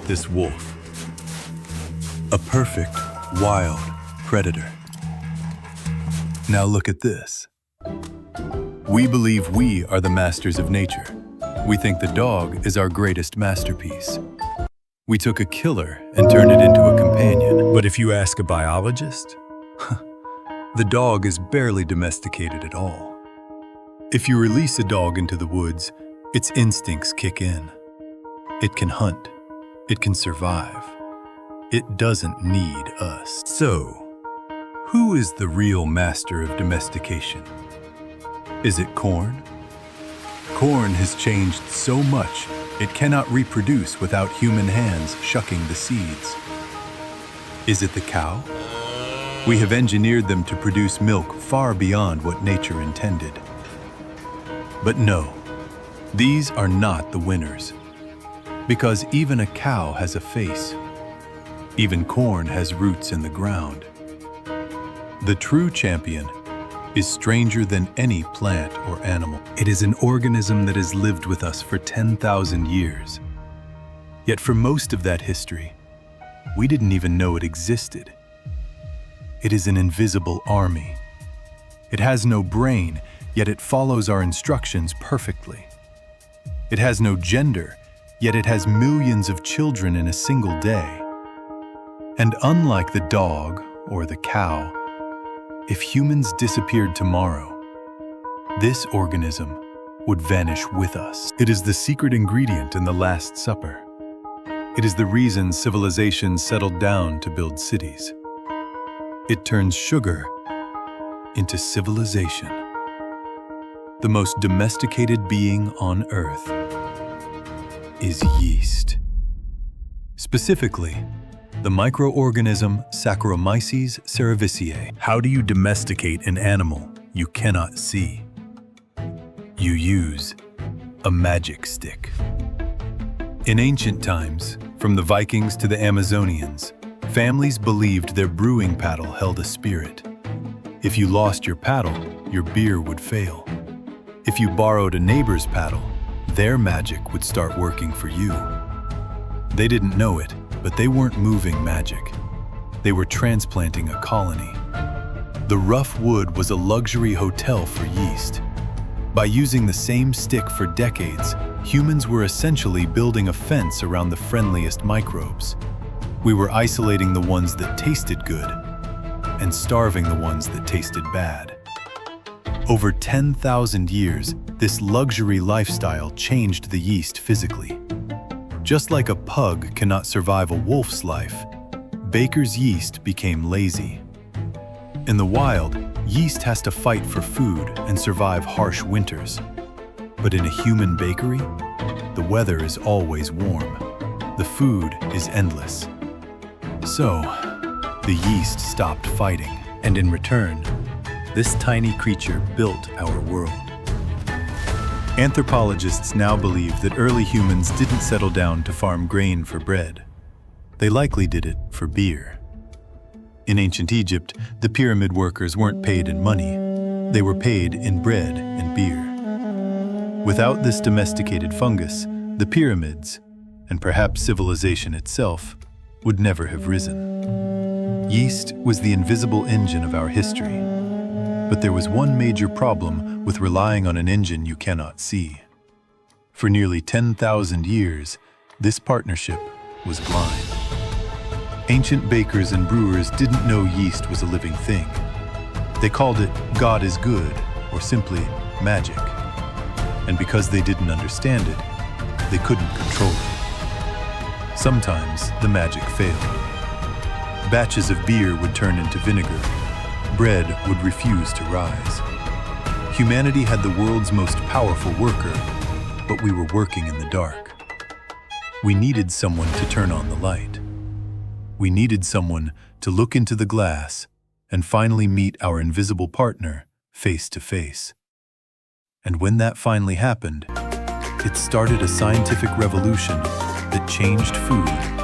this wolf. A perfect, wild predator. Now look at this. We believe we are the masters of nature. We think the dog is our greatest masterpiece. We took a killer and turned it into a companion. But if you ask a biologist, the dog is barely domesticated at all. If you release a dog into the woods, its instincts kick in. It can hunt. It can survive. It doesn't need us. So, who is the real master of domestication? Is it corn? Corn has changed so much, it cannot reproduce without human hands shucking the seeds. Is it the cow? We have engineered them to produce milk far beyond what nature intended. But no, these are not the winners. Because even a cow has a face. Even corn has roots in the ground. The true champion is stranger than any plant or animal. It is an organism that has lived with us for 10,000 years. Yet for most of that history, we didn't even know it existed. It is an invisible army. It has no brain, yet it follows our instructions perfectly. It has no gender, yet it has millions of children in a single day. And unlike the dog or the cow, if humans disappeared tomorrow, this organism would vanish with us. It is the secret ingredient in the Last Supper. It is the reason civilizations settled down to build cities. It turns sugar into civilization. The most domesticated being on Earth is yeast. Specifically, the microorganism Saccharomyces cerevisiae. How do you domesticate an animal you cannot see? You use a magic stick. In ancient times, from the Vikings to the Amazonians, families believed their brewing paddle held a spirit. If you lost your paddle, your beer would fail. If you borrowed a neighbor's paddle, their magic would start working for you. They didn't know it, but they weren't moving magic. They were transplanting a colony. The rough wood was a luxury hotel for yeast. By using the same stick for decades, humans were essentially building a fence around the friendliest microbes. We were isolating the ones that tasted good and starving the ones that tasted bad. Over 10,000 years, this luxury lifestyle changed the yeast physically. Just like a pug cannot survive a wolf's life, baker's yeast became lazy. In the wild, yeast has to fight for food and survive harsh winters. But in a human bakery, the weather is always warm. The food is endless. So, the yeast stopped fighting, and in return, this tiny creature built our world. Anthropologists now believe that early humans didn't settle down to farm grain for bread. They likely did it for beer. In ancient Egypt, the pyramid workers weren't paid in money. They were paid in bread and beer. Without this domesticated fungus, the pyramids, and perhaps civilization itself, would never have risen. Yeast was the invisible engine of our history. But there was one major problem with relying on an engine you cannot see. For nearly 10,000 years, this partnership was blind. Ancient bakers and brewers didn't know yeast was a living thing. They called it God is good, or simply magic. And because they didn't understand it, they couldn't control it. Sometimes the magic failed. Batches of beer would turn into vinegar. Bread would refuse to rise. Humanity had the world's most powerful worker, but we were working in the dark. We needed someone to turn on the light. We needed someone to look into the glass and finally meet our invisible partner face to face. And when that finally happened, it started a scientific revolution that changed food